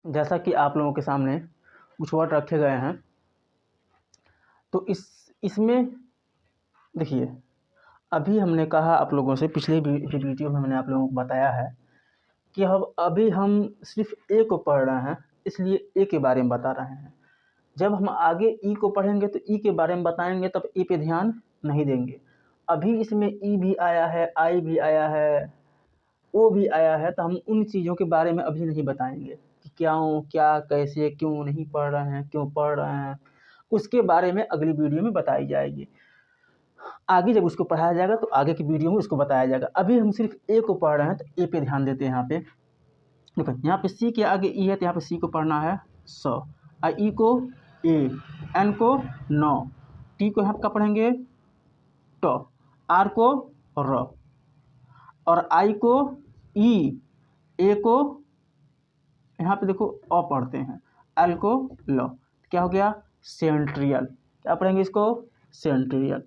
जैसा कि आप लोगों के सामने कुछ वर्ड रखे गए हैं, तो इसमें देखिए, अभी हमने कहा आप लोगों से, पिछले वीडियो में मैंने आप लोगों को बताया है कि अभी हम सिर्फ ए को पढ़ रहे हैं, इसलिए ए के बारे में बता रहे हैं। जब हम आगे ई को पढ़ेंगे तो ई के बारे में बताएंगे, तब ए पे ध्यान नहीं देंगे। अभी इसमें ई भी आया है, आई भी आया है, ओ भी आया है, तो हम उन चीज़ों के बारे में अभी नहीं बताएंगे कि क्या कैसे क्यों नहीं पढ़ रहे हैं, क्यों पढ़ रहे हैं, उसके बारे में अगली वीडियो में बताई जाएगी। आगे जब उसको पढ़ाया जाएगा तो आगे की वीडियो में उसको बताया जाएगा। अभी हम सिर्फ ए को पढ़ रहे हैं, तो ए पे ध्यान देते हैं। यहाँ पे देखो, यहाँ पे सी के आगे ई है, तो यहाँ पे सी को पढ़ना है स, ई को ए, एन को नौ, टी को यहाँ पे पढ़ेंगे ट, आर को र, और आई को ई, ए को यहाँ पे देखो अ पढ़ते हैं, एल को ल। क्या हो गया? सेंट्रियल। क्या पढ़ेंगे इसको? सेंट्रियल।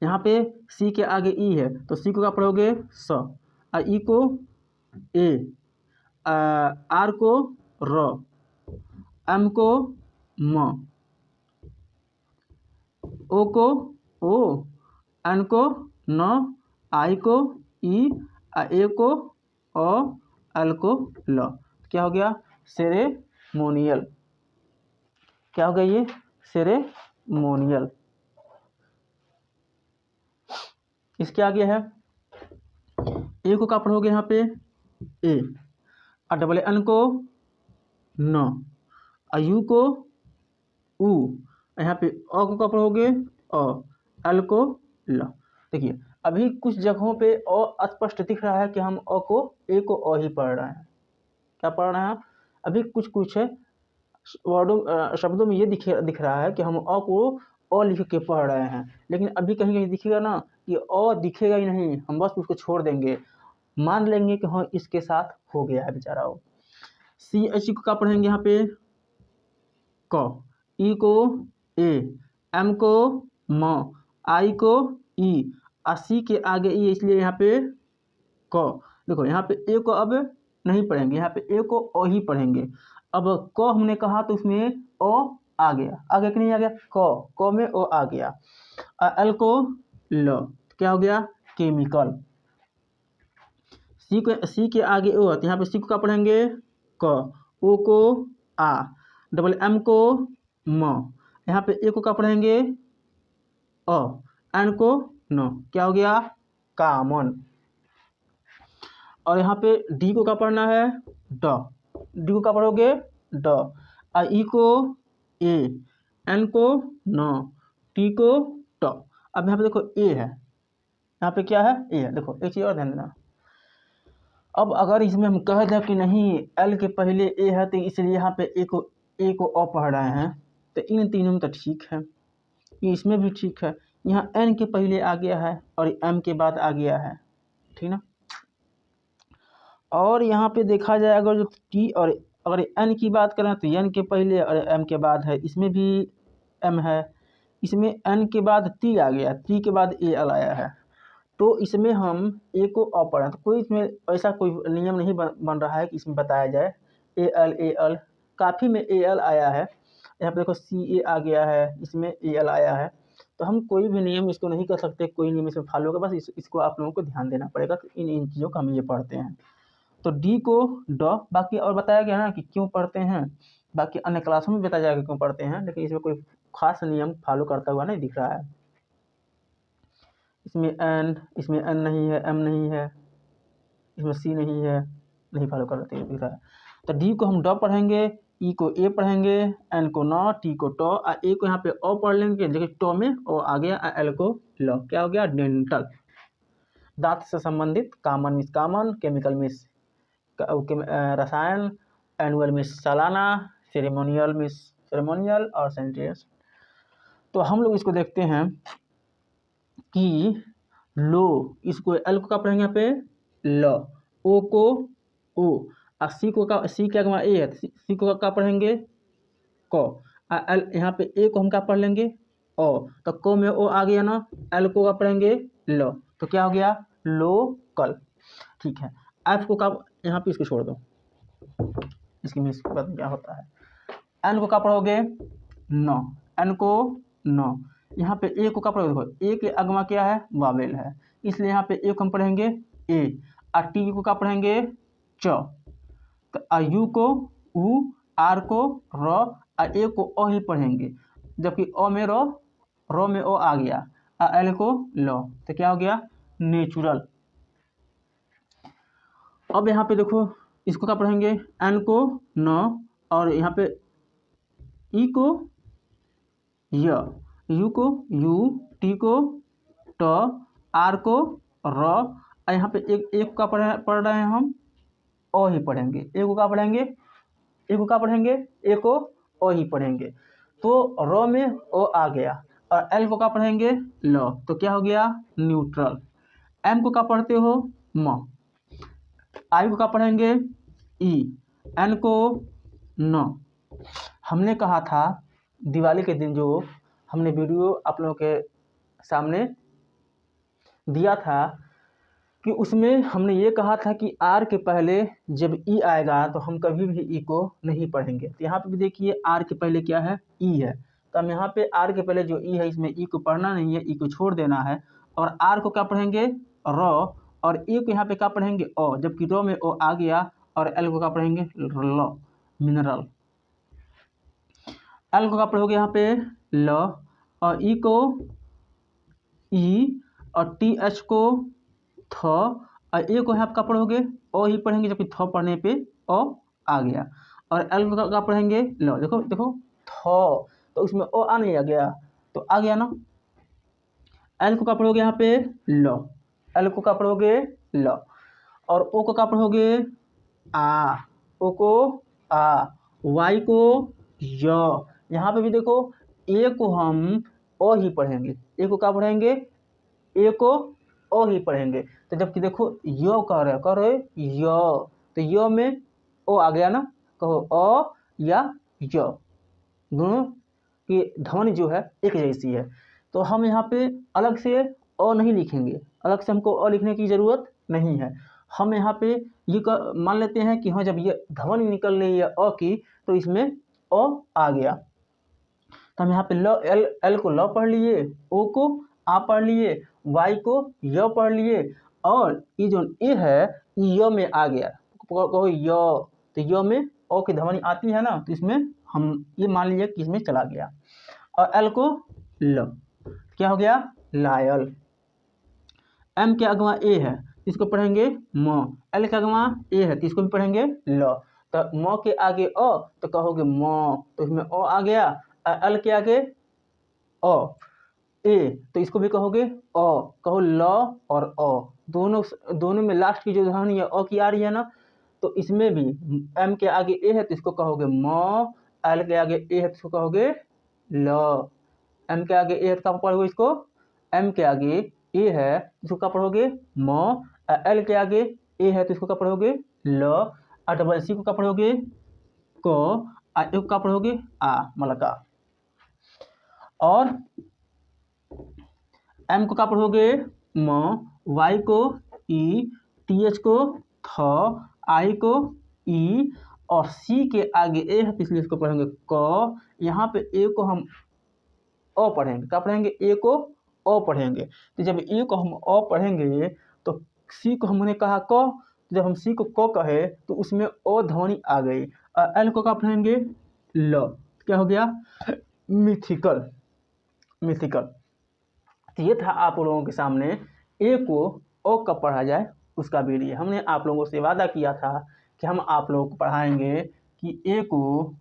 यहाँ पे सी के आगे ई है, तो सी को क्या पढ़ोगे? स, ई को ए, आर को र, एम को म, ओ को ओ, एन को न, आई को ई, ए को अ, एल को ल। क्या हो गया? सेरेमोनियल। क्या हो गया ये? सेरेमोनियल। इसके आगे है ए को क्या पढ़ोगे? यहाँ पे ए, डबल एन को न, यू को उ, यहाँ पे अ को क्या पढ़ोगे? अ, एल को ल। देखिए, अभी कुछ जगहों पे अ स्पष्ट दिख रहा है कि हम अ को ए को अ ही पढ़ रहे हैं। क्या पढ़ रहे हैं? अभी कुछ वर्डों शब्दों में ये दिख रहा है कि हम अ को अ लिख के पढ़ रहे हैं, लेकिन अभी कहीं कहीं दिखेगा ना कि अ दिखेगा ही नहीं, हम बस उसको छोड़ देंगे, मान लेंगे कि हाँ इसके साथ हो गया है बेचारा। वो सी एच को क्या पढ़ेंगे? यहाँ पे क, ई को ए, एम को म, आई को ई, सी के आगे ई, इसलिए यहाँ पे क। देखो, यहाँ पे ए को अब नहीं पढ़ेंगे, यहाँ पे ए को अ ही पढ़ेंगे। अब क हमने कहा तो उसमें अ आ गया कि नहीं आ गया? क में अ आ गया। एल को ल, क्या हो गया? केमिकल। सी के आगे ओ, तो यहाँ पे सी को क्या पढ़ेंगे? क, ओ को आ, डबल एम को म, यहाँ पे ए को क्या पढ़ेंगे? अ, एन को न। क्या हो गया? कामन। और यहाँ पे डी को क्या पढ़ना है? ड। डी को क्या पढ़ोगे? ड। ई को ए, एन को न, टी को ट। अब यहाँ पे देखो ए है, यहाँ पे क्या है? ए है। देखो एक चीज़ और ध्यान देना, अब अगर इसमें हम कह दें कि नहीं एल के पहले ए है, तो इसलिए यहाँ पे ए को अ पढ़ रहे हैं, तो इन तीनों में तो ठीक है, इसमें भी ठीक है। यहाँ एन के पहले आ गया है और एम के बाद आ गया है, ठीक ना। और यहाँ पे देखा जाए अगर जो टी और अगर एन की बात करें तो एन के पहले और एम के बाद है, इसमें भी एम है, इसमें एन के बाद टी आ गया, टी के बाद ए एल आया है, तो इसमें हम ए को अ पढ़ें, तो कोई इसमें ऐसा कोई नियम नहीं बन रहा है कि इसमें बताया जाए ए एल। काफ़ी में ए एल आया है, यहाँ पे देखो सी ए आ गया है, इसमें ए एल आया है, तो हम कोई भी नियम इसको नहीं कर सकते, कोई नियम इसमें फॉलो होगा, बस इसको आप लोगों को ध्यान देना पड़ेगा। तो इन चीज़ों का हम ये पढ़ते हैं। तो डी को ड, बाकी और बताया गया ना कि क्यों पढ़ते हैं, बाकी अन्य क्लासों में बताया जाएगा क्यों पढ़ते हैं, लेकिन इसमें कोई खास नियम फॉलो करता हुआ नहीं दिख रहा है। इसमें एन नहीं है, एम नहीं है, इसमें सी नहीं है, नहीं फॉलो करते दिख रहा है। तो डी को हम ड पढ़ेंगे, ई को ए पढ़ेंगे, एन को न, टी को ट, ए को यहाँ पे अ पढ़ लेंगे, देखिए ट में ओ आ गया, एल को ल। क्या हो गया? डेंटल। दांत से संबंधित, common miss common, chemical miss रसायन, एनुअल मिस सालाना, सेरेमोनियल मिस सेरेमोनियल, और सेंटेंस। तो हम लोग इसको देखते हैं कि लो, इसको एल को क्या पढ़ेंगे? यहाँ पे ल, ओ को ओ, सी के आगे ए है, सी को क्या पढ़ेंगे? क। एल, यहाँ पे ए को हम क्या पढ़ लेंगे? ओ, तो क में ओ आ गया ना, एल को क्या पढ़ेंगे? ल। तो क्या हो गया? लोकल। ठीक है। एफ को क्या, यहाँ पे इसको छोड़ दो, इसकी मीन्स क्या होता है। एन को क्या पढ़ोगे 9, एन को 9। यहाँ पे ए को क्या पढ़ोगे, देखो ए के अगवा क्या है वावेल है, इसलिए यहाँ पे ए को हम पढ़ेंगे ए, और टी को क्या पढ़ेंगे च, तो यू को उ, आर को र, और ए को ओ ही पढ़ेंगे, जबकि ओ में रो में ओ आ गया, और एल को लो, तो क्या हो गया नेचुरल। अब यहाँ पे देखो इसको क्या पढ़ेंगे एन को 9, और यहाँ पे ई को य, यू को यू, टी को ट, आर को र, और यहाँ पे एक का पढ़ रहे हैं हम ओ ही पढ़ेंगे, ए को क्या पढ़ेंगे, ए को क्या पढ़ेंगे ए को ओ ही पढ़ेंगे, तो र में ओ आ गया, और एल को क्या पढ़ेंगे ल, तो क्या हो गया न्यूट्रल। एम को क्या पढ़ते हो म, आई को क्या पढ़ेंगे ई, एन को न। हमने कहा था दिवाली के दिन जो हमने वीडियो आप लोगों के सामने दिया था कि उसमें हमने ये कहा था कि आर के पहले जब ई आएगा तो हम कभी भी ई को नहीं पढ़ेंगे। तो यहाँ पे भी देखिए आर के पहले क्या है ई है, तो हम यहाँ पे आर के पहले जो ई है इसमें ई को पढ़ना नहीं है, ई को छोड़ देना है, और आर को क्या पढ़ेंगे र, और ए को यहाँ पे क्या पढ़ेंगे ओ, जबकि रो में ओ आ गया, और एल को क्या पढ़ेंगे ल मिनरल। एल को क्या पढ़ोगे यहाँ पे ल, और ई को ई, और टी एच को थ, और ए को यहाँ पे क्या पढ़ोगे ओ ही पढ़ेंगे, जबकि थ पढ़ने पे ओ आ गया, और एल को क्या पढ़ेंगे लो, देखो देखो थ, तो उसमें ओ आ नहीं आ गया, तो आ गया ना। एल को क्या पढ़ोगे यहाँ पे लो, एल को क्या पढ़ोगे लो, और ओ को क्या पढ़ोगे आ, ओ को आ, वाई को य। यहाँ पे भी देखो ए को हम ओ ही पढ़ेंगे, ए को क्या पढ़ेंगे ए को ओ ही पढ़ेंगे, तो जबकि देखो यो कह रहे यो, तो यो में ओ आ गया ना, कहो ओ या यो, दोनों की ध्वनि जो है एक जैसी है, तो हम यहाँ पे अलग से ओ नहीं लिखेंगे, अलग से हमको ओ लिखने की ज़रूरत नहीं है। हम यहाँ पे ये मान लेते हैं कि हाँ जब ये ध्वनि निकल रही है ओ की तो इसमें ओ आ गया, तो हम यहाँ पे ल एल को ल पढ़ लिए, ओ को आ पढ़ लिए, वाई को य पढ़ लिए, और ये जो ए है य में आ गया, कहो य, तो य में ओ की ध्वनि आती है ना, तो इसमें हम ये मान लीजिए कि इसमें चला गया, और एल को ल, क्या हो गया लायल। एम के अगवा ए है, इसको पढ़ेंगे म, एल के अगवा ए है तो इसको भी पढ़ेंगे ल, तो म के आगे अ तो कहोगे म, तो इसमें ओ आ गया, एल के आगे ओ ए तो इसको भी कहोगे ओ, कहो ल और ओ, दोनों में लास्ट की जो ध्वनि है ओ की आ रही है ना, तो इसमें भी एम के आगे ए है तो इसको कहोगे म, एल के आगे ए है तो इसको कहोगे ल। एम के आगे ए है तो क्या पढ़ोगे इसको, एम के आगे ए है इसको क्या पढ़ोगे म, एल के आगे ए है तो इसको क्या पढ़ोगे ल, और डबल सी को क्या पढ़ोगे क, और ए को क्या पढ़ोगे आ मलका, और एम को क्या पढ़ोगे म, वाई को ई, टी एच को थ, आई को ई, और सी के आगे ए है तो इसलिए इसको पढ़ेंगे क। यहाँ पे ए को हम ओ पढ़ेंगे, क्या पढ़ेंगे ए को ओ पढ़ेंगे, तो जब ए को हम ओ पढ़ेंगे तो सी को हमने कहा क, तो जब हम सी को क कहे तो उसमें ओ ध्वनि आ गई, और एल को क्या पढ़ेंगे ल, क्या हो गया मिथिकल, मिथिकल। तो ये था आप लोगों के सामने ए को ओ कब पढ़ा जाए उसका वीडियो। हमने आप लोगों से वादा किया था कि हम आप लोगों को पढ़ाएंगे कि ए को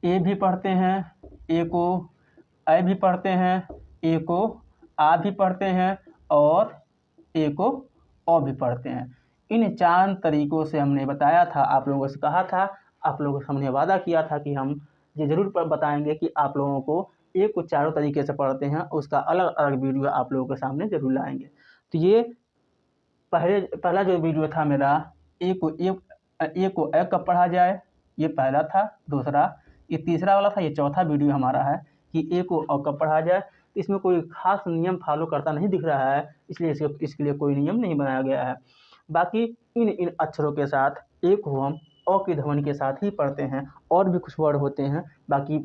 ए भी पढ़ते हैं, ए को ए भी पढ़ते हैं, ए को आ भी पढ़ते हैं, और ए को ओ भी पढ़ते हैं। इन 4 तरीक़ों से हमने बताया था, आप लोगों से कहा था, आप लोगों से हमने वादा किया था कि हम ये ज़रूर बताएंगे कि आप लोगों को ए को चारों तरीके से पढ़ते हैं, उसका अलग अलग वीडियो आप लोगों के सामने ज़रूर लाएंगे। तो ये पहला जो वीडियो था मेरा ए को ए कब पढ़ा जाए, ये पहला था। दूसरा ये तीसरा वाला था, ये चौथा वीडियो हमारा है कि ए को अ कब पढ़ा जाए। तो इसमें कोई खास नियम फॉलो करता नहीं दिख रहा है, इसलिए इसके लिए कोई नियम नहीं बनाया गया है। बाकी इन अक्षरों के साथ ए को हम अ की ध्वनि के साथ ही पढ़ते हैं। और भी कुछ वर्ड होते हैं, बाकी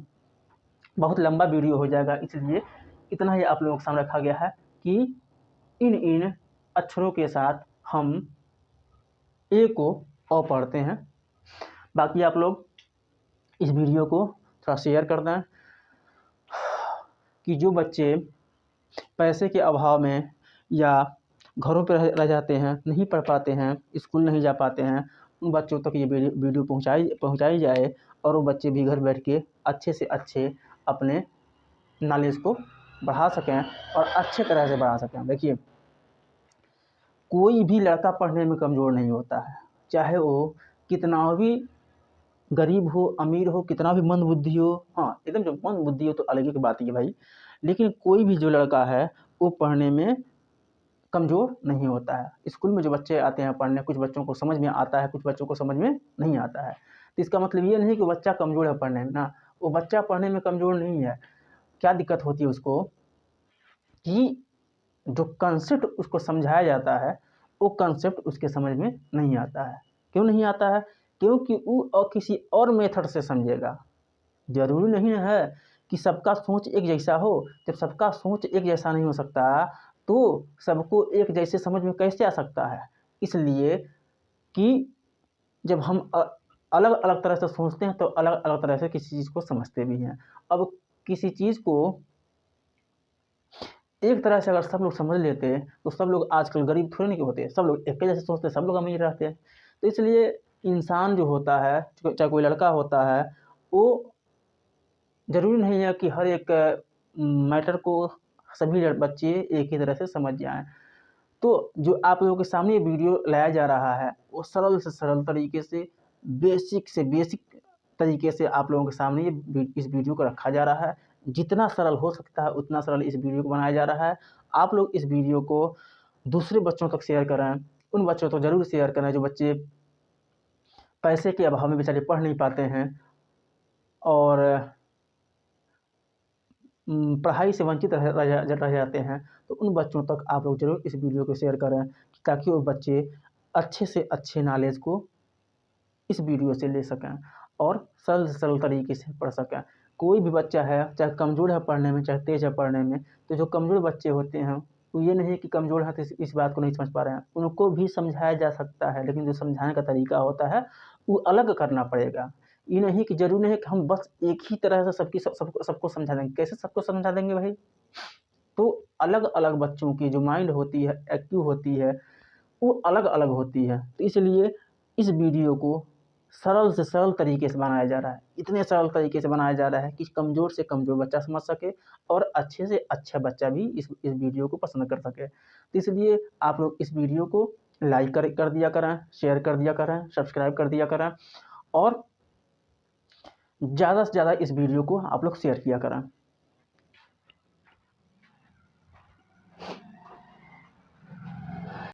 बहुत लंबा वीडियो हो जाएगा, इसलिए इतना ही आप लोगों के सामने रखा गया है कि इन अक्षरों के साथ हम ए को अ पढ़ते हैं। बाकी आप लोग इस वीडियो को थोड़ा शेयर कर दें कि जो बच्चे पैसे के अभाव में या घरों पर रह जाते हैं, नहीं पढ़ पाते हैं, स्कूल नहीं जा पाते हैं, उन बच्चों तक ये वीडियो पहुंचाई जाए और वो बच्चे भी घर बैठ के अच्छे से अच्छे अपने नॉलेज को बढ़ा सकें और अच्छे तरह से बढ़ा सकें। देखिए, कोई भी लड़का पढ़ने में कमज़ोर नहीं होता है, चाहे वो कितना भी गरीब हो, अमीर हो, कितना भी मंदबुद्धि हो। हाँ, एकदम जो मंदबुद्धि हो तो अलग ही बात है भाई, लेकिन कोई भी जो लड़का है वो पढ़ने में कमज़ोर नहीं होता है। स्कूल में जो बच्चे आते हैं पढ़ने, कुछ बच्चों को समझ में आता है, कुछ बच्चों को समझ में नहीं आता है। तो इसका मतलब ये नहीं कि बच्चा कमज़ोर है पढ़ने में ना, वो बच्चा पढ़ने में कमज़ोर नहीं है। क्या दिक्कत होती है उसको कि जो कंसेप्ट उसको समझाया जाता है, वो कंसेप्ट उसके समझ में नहीं आता है। क्यों नहीं आता है? क्योंकि वो किसी और मेथड से समझेगा। ज़रूरी नहीं है कि सबका सोच एक जैसा हो। जब सबका सोच एक जैसा नहीं हो सकता, तो सबको एक जैसे समझ में कैसे आ सकता है? इसलिए कि जब हम अलग-अलग तरह से सोचते हैं, तो अलग-अलग तरह से किसी चीज़ को समझते भी हैं। अब किसी चीज़ को एक तरह से अगर सब लोग समझ लेते, तो सब लोग आजकल गरीब थोड़े नहीं होते, सब लोग एक ही जैसे सोचते, सब लोग अमीर रहते हैं। तो इसलिए इंसान जो होता है, चाहे कोई लड़का होता है, वो ज़रूरी नहीं है कि हर एक मैटर को सभी बच्चे एक ही तरह से समझ जाएँ। तो जो आप लोगों के सामने ये वीडियो लाया जा रहा है, वो सरल से सरल तरीके से बेसिक तरीके से आप लोगों के सामने इस वीडियो को रखा जा रहा है। जितना सरल हो सकता है उतना सरल इस वीडियो को बनाया जा रहा है। आप लोग इस वीडियो को दूसरे बच्चों तक शेयर करें, उन बच्चों तक ज़रूर शेयर करें जो बच्चे पैसे के अभाव में बेचारे पढ़ नहीं पाते हैं और पढ़ाई से वंचित रह जाते हैं। तो उन बच्चों तक आप लोग ज़रूर इस वीडियो को शेयर करें, ताकि वो बच्चे अच्छे से अच्छे नॉलेज को इस वीडियो से ले सकें और सरल से सरल तरीके से पढ़ सकें। कोई भी बच्चा है, चाहे कमज़ोर है पढ़ने में, चाहे तेज़ है पढ़ने में, तो जो कमज़ोर बच्चे होते हैं, वो ये नहीं है कि कमज़ोर हैं तो इस बात को नहीं समझ पा रहे हैं। उनको भी समझाया जा सकता है, लेकिन जो समझाने का तरीका होता है, वो अलग करना पड़ेगा। ये नहीं कि ज़रूरी नहीं है कि हम बस एक ही तरह से सबको समझा देंगे। कैसे सबको समझा देंगे भाई? तो अलग-अलग बच्चों की जो माइंड होती है, एक्टिव होती है, वो अलग-अलग होती है। तो इसलिए इस वीडियो को सरल से सरल तरीके से बनाया जा रहा है। इतने सरल तरीके से बनाया जा रहा है कि कमज़ोर से कमज़ोर बच्चा समझ सके और अच्छे से अच्छा बच्चा भी इस वीडियो को पसंद कर सके। तो इसलिए आप लोग इस वीडियो को लाइक कर दिया करें, शेयर कर दिया करें, सब्सक्राइब कर दिया करें और ज़्यादा से ज़्यादा इस वीडियो को आप लोग शेयर किया करें।